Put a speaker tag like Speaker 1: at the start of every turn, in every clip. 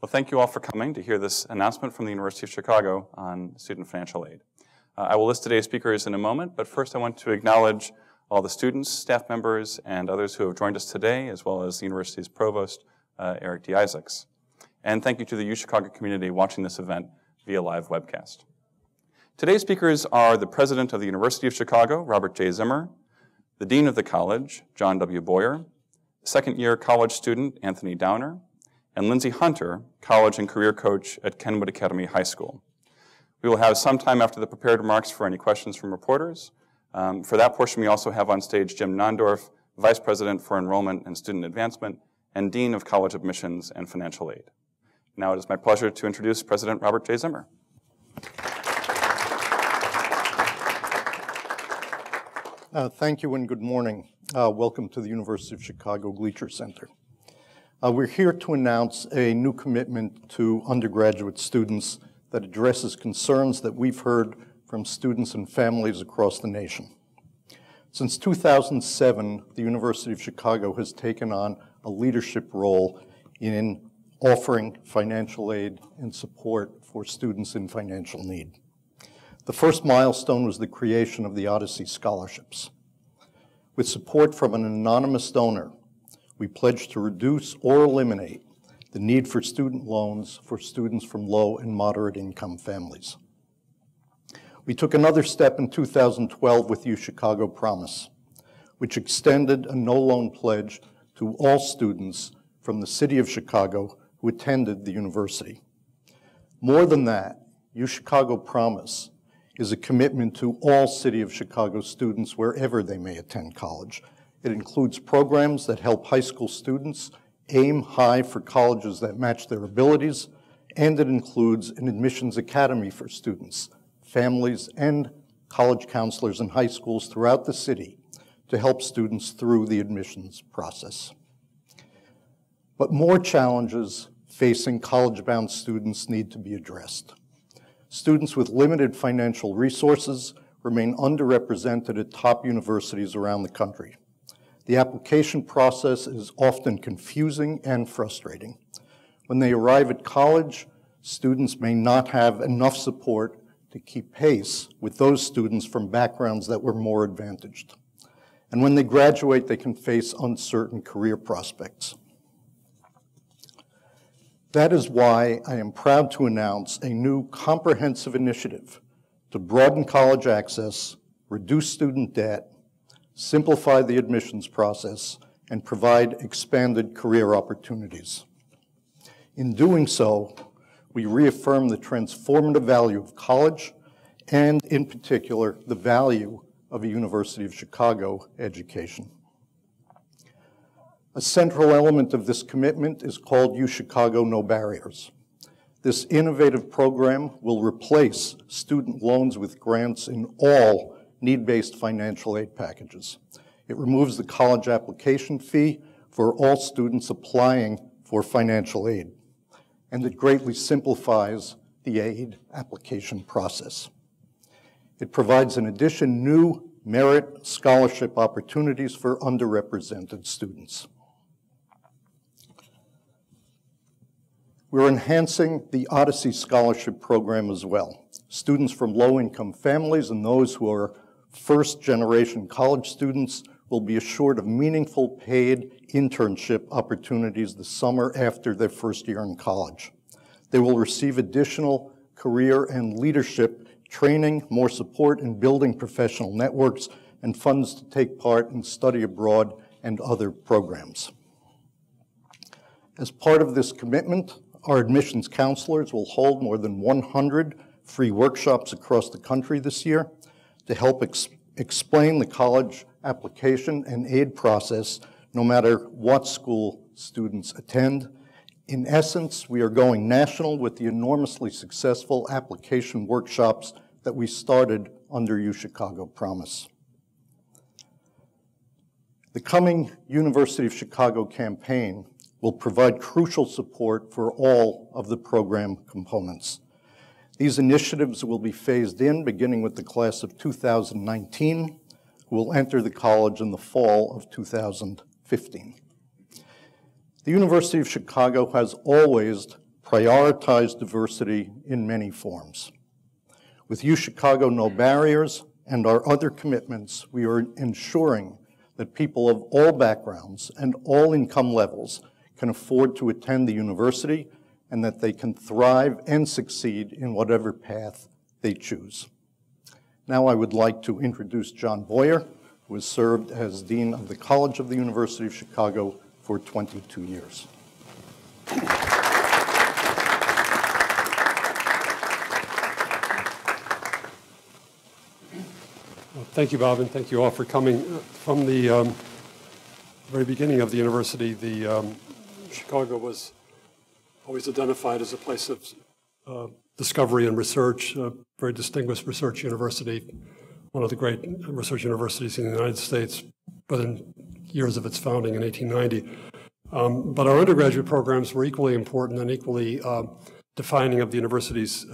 Speaker 1: Well, thank you all for coming to hear this announcement from the University of Chicago on student financial aid. I will list today's speakers in a moment, but first I want to acknowledge all the students, staff members, and others who have joined us today, as well as the university's provost, Eric D. Isaacs. And thank you to the UChicago community watching this event via live webcast. Today's speakers are the president of the University of Chicago, Robert J. Zimmer, the dean of the college, John W. Boyer, second-year college student, Anthony Downer, and Lindsey Hunter, college and career coach at Kenwood Academy High School. We will have some time after the prepared remarks for any questions from reporters. For that portion, we also have on stage Jim Nondorf, Vice President for Enrollment and Student Advancement, and Dean of College Admissions and Financial Aid. Now it is my pleasure to introduce President Robert J. Zimmer.
Speaker 2: Thank you and good morning. Welcome to the University of Chicago Gleacher Center. We're here to announce a new commitment to undergraduate students that addresses concerns that we've heard from students and families across the nation. Since 2007, the University of Chicago has taken on a leadership role in offering financial aid and support for students in financial need. The first milestone was the creation of the Odyssey Scholarships. With support from an anonymous donor, we pledged to reduce or eliminate the need for student loans for students from low and moderate income families. We took another step in 2012 with UChicago Promise, which extended a no-loan pledge to all students from the city of Chicago who attended the university. More than that, UChicago Promise is a commitment to all City of Chicago students wherever they may attend college. It includes programs that help high school students aim high for colleges that match their abilities, and it includes an admissions academy for students, families, and college counselors in high schools throughout the city to help students through the admissions process. But more challenges facing college-bound students need to be addressed. Students with limited financial resources remain underrepresented at top universities around the country. The application process is often confusing and frustrating. When they arrive at college, students may not have enough support to keep pace with those students from backgrounds that were more advantaged. And when they graduate, they can face uncertain career prospects. That is why I am proud to announce a new comprehensive initiative to broaden college access, reduce student debt, simplify the admissions process, and provide expanded career opportunities. In doing so, we reaffirm the transformative value of college and, in particular, the value of a University of Chicago education. A central element of this commitment is called UChicago No Barriers. This innovative program will replace student loans with grants in all need-based financial aid packages. It removes the college application fee for all students applying for financial aid, and it greatly simplifies the aid application process. It provides, in addition, new merit scholarship opportunities for underrepresented students. We're enhancing the Odyssey Scholarship Program as well. Students from low-income families and those who are first-generation college students will be assured of meaningful paid internship opportunities the summer after their first year in college. They will receive additional career and leadership training, more support in building professional networks, and funds to take part in study abroad and other programs. As part of this commitment, our admissions counselors will hold more than 100 free workshops across the country this year to help explain the college application and aid process no matter what school students attend. In essence, we are going national with the enormously successful application workshops that we started under UChicago Promise. The coming University of Chicago campaign will provide crucial support for all of the program components. These initiatives will be phased in beginning with the class of 2019, who will enter the college in the fall of 2015. The University of Chicago has always prioritize diversity in many forms. With UChicago No Barriers and our other commitments, we are ensuring that people of all backgrounds and all income levels can afford to attend the university and that they can thrive and succeed in whatever path they choose. Now I would like to introduce John Boyer, who has served as Dean of the College of the University of Chicago for 22 years.
Speaker 3: Thank you, Bob, and thank you all for coming. From the very beginning of the university, Chicago was always identified as a place of discovery and research, a very distinguished research university, one of the great research universities in the United States within years of its founding in 1890. But our undergraduate programs were equally important and equally defining of the university's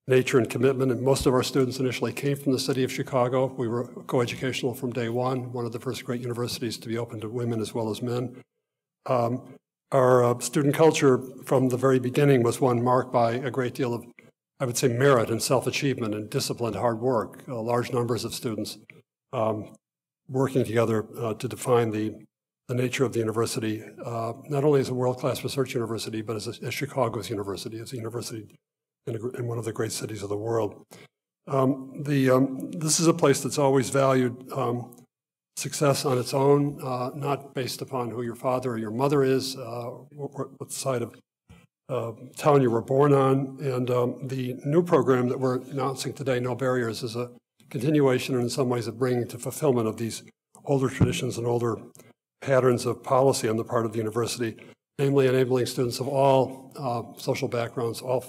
Speaker 3: nature and commitment. And most of our students initially came from the city of Chicago. We were coeducational from day one of the first great universities to be open to women as well as men. Our student culture from the very beginning was one marked by a great deal of, I would say, merit and self-achievement and disciplined hard work. Large numbers of students working together to define the nature of the university, not only as a world-class research university, but as Chicago's university, as a university in one of the great cities of the world. This is a place that's always valued success on its own, not based upon who your father or your mother is, what side of town you were born on. And the new program that we're announcing today, No Barriers, is a continuation and in some ways a bringing to fulfillment of these older traditions and older patterns of policy on the part of the university, namely enabling students of all social backgrounds, all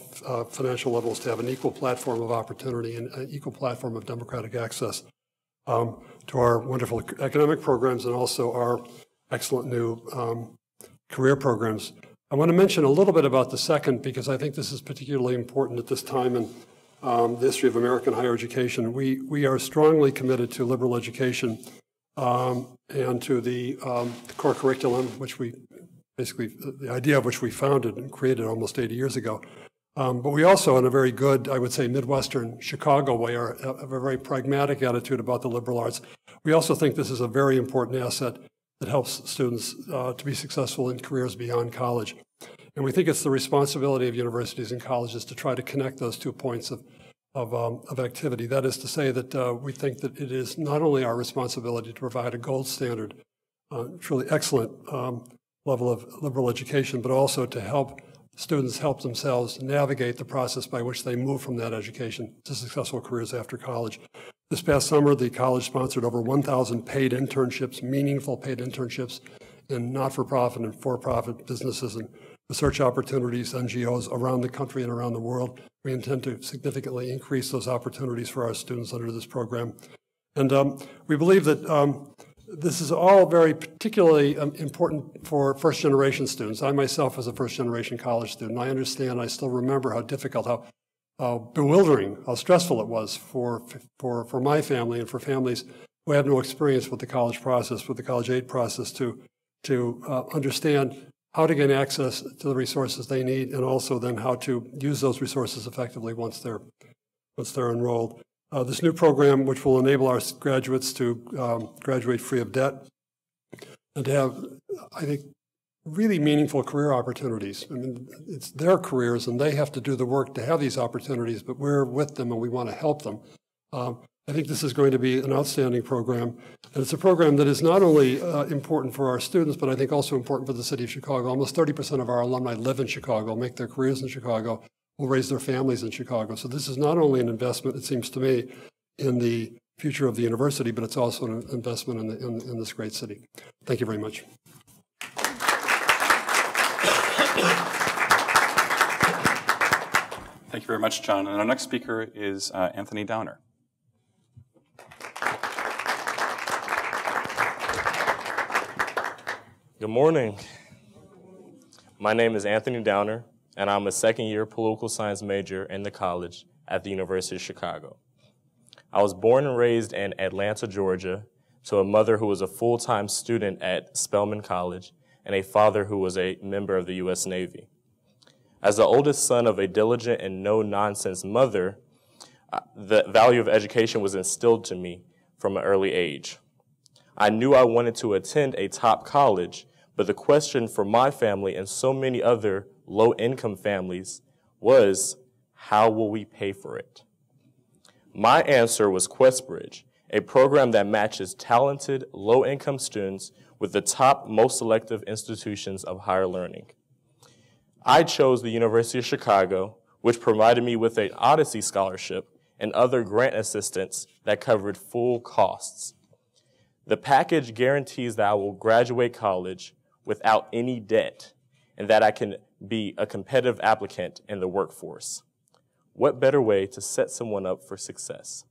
Speaker 3: financial levels to have an equal platform of opportunity and an equal platform of democratic access to our wonderful academic programs and also our excellent new career programs. I want to mention a little bit about the second because I think this is particularly important at this time in the history of American higher education. We are strongly committed to liberal education and to the core curriculum, which we basically, the idea of which we founded and created almost 80 years ago. But we also, in a very good, I would say, Midwestern Chicago way, have a very pragmatic attitude about the liberal arts. We also think this is a very important asset that helps students to be successful in careers beyond college. And we think it's the responsibility of universities and colleges to try to connect those 2 points of activity. That is to say that we think that it is not only our responsibility to provide a gold standard, truly excellent level of liberal education, but also to help students help themselves navigate the process by which they move from that education to successful careers after college. This past summer, the college sponsored over 1,000 paid internships, meaningful paid internships in not-for-profit and for-profit businesses and research opportunities, NGOs around the country and around the world. We intend to significantly increase those opportunities for our students under this program. And we believe that this is all very particularly important for first-generation students. I myself was a first-generation college student. I understand, I still remember how difficult, how bewildering, how stressful it was for my family and for families who have no experience with the college process, with the college aid process, to understand how to gain access to the resources they need and also then how to use those resources effectively once they're enrolled. This new program, which will enable our graduates to graduate free of debt and to have, I think, really meaningful career opportunities. I mean, it's their careers and they have to do the work to have these opportunities, but we're with them and we want to help them. I think this is going to be an outstanding program. And it's a program that is not only important for our students, but I think also important for the city of Chicago. Almost 30% of our alumni live in Chicago, make their careers in Chicago, will raise their families in Chicago. So this is not only an investment, it seems to me, in the future of the university, but it's also an investment in this great city. Thank you very much.
Speaker 1: Thank you very much, John. And our next speaker is Anthony Downer.
Speaker 4: Good morning. My name is Anthony Downer, and I'm a second-year political science major in the college at the University of Chicago. I was born and raised in Atlanta, Georgia, to a mother who was a full-time student at Spelman College and a father who was a member of the U.S. Navy. As the oldest son of a diligent and no-nonsense mother, the value of education was instilled to me from an early age. I knew I wanted to attend a top college, but the question for my family and so many other low-income families was, how will we pay for it? My answer was QuestBridge, a program that matches talented, low-income students with the top, most selective institutions of higher learning. I chose the University of Chicago, which provided me with an Odyssey scholarship and other grant assistance that covered full costs. The package guarantees that I will graduate college without any debt and that I can be a competitive applicant in the workforce. What better way to set someone up for success?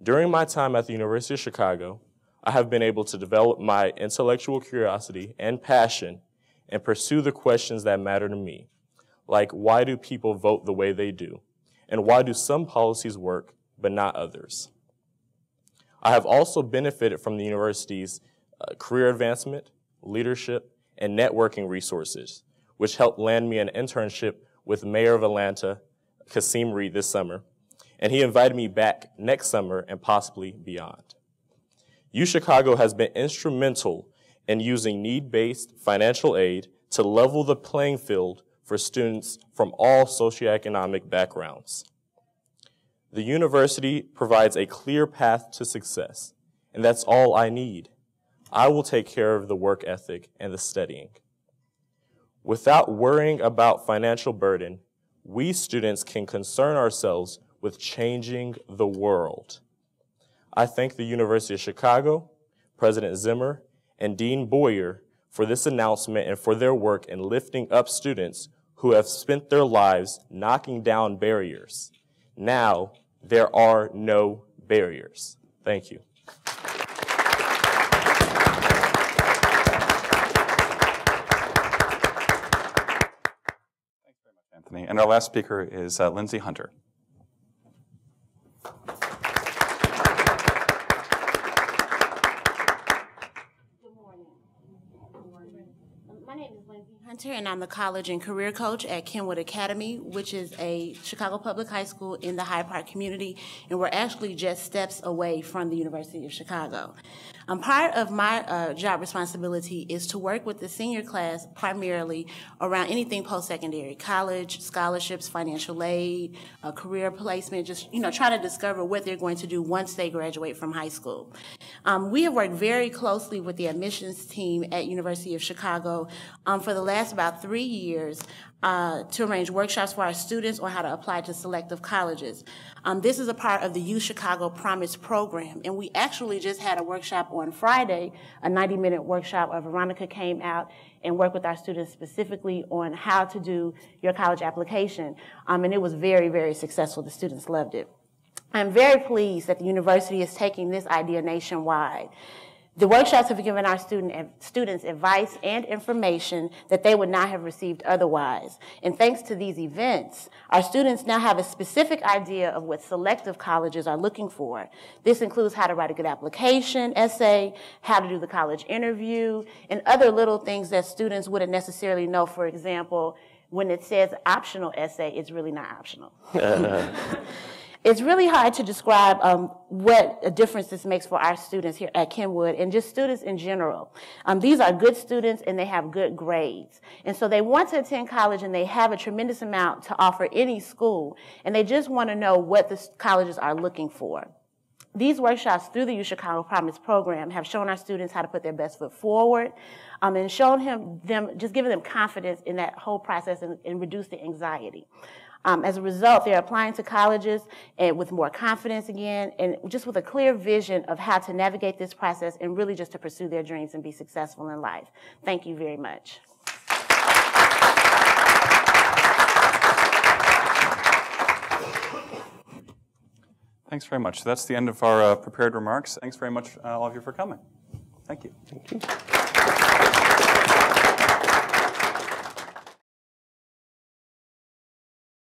Speaker 4: During my time at the University of Chicago, I have been able to develop my intellectual curiosity and passion and pursue the questions that matter to me, like why do people vote the way they do, and why do some policies work but not others? I have also benefited from the university's career advancement, leadership, and networking resources, which helped land me an internship with Mayor of Atlanta, Kasim Reed, this summer, and he invited me back next summer and possibly beyond. UChicago has been instrumental in using need-based financial aid to level the playing field for students from all socioeconomic backgrounds. The university provides a clear path to success, and that's all I need. I will take care of the work ethic and the studying. Without worrying about financial burden, we students can concern ourselves with changing the world. I thank the University of Chicago, President Zimmer, and Dean Boyer for this announcement and for their work in lifting up students who have spent their lives knocking down barriers. Now, there are no barriers. Thank you.
Speaker 1: Thanks very much, Anthony. And our last speaker is Lindsey Hunter.
Speaker 5: My name is Lindsey Hunter, and I'm the college and career coach at Kenwood Academy, which is a Chicago public high school in the Hyde Park community, and we're actually just steps away from the University of Chicago. Part of my job responsibility is to work with the senior class primarily around anything post-secondary, college, scholarships, financial aid, career placement, just try to discover what they're going to do once they graduate from high school. We have worked very closely with the admissions team at University of Chicago for the last about 3 years to arrange workshops for our students on how to apply to selective colleges. This is a part of the UChicago Promise program, and we actually just had a workshop on Friday, a 90-minute workshop where Veronica came out and worked with our students specifically on how to do your college application, and it was very, very successful. The students loved it. I'm very pleased that the university is taking this idea nationwide. The workshops have given our students advice and information that they would not have received otherwise. And thanks to these events, our students now have a specific idea of what selective colleges are looking for. This includes how to write a good application essay, how to do the college interview, and other little things that students wouldn't necessarily know. For example, when it says optional essay, it's really not optional. It's really hard to describe what a difference this makes for our students here at Kenwood and just students in general. These are good students and they have good grades. And so they want to attend college and they have a tremendous amount to offer any school, and they just want to know what the colleges are looking for. These workshops through the UChicago Promise program have shown our students how to put their best foot forward and shown just giving them confidence in that whole process and reduce the anxiety. As a result, they're applying to colleges and with more confidence again, and just with a clear vision of how to navigate this process and really just to pursue their dreams and be successful in life. Thank you very much.
Speaker 1: Thanks very much. So that's the end of our prepared remarks. Thanks very much, all of you, for coming. Thank you.
Speaker 2: Thank you.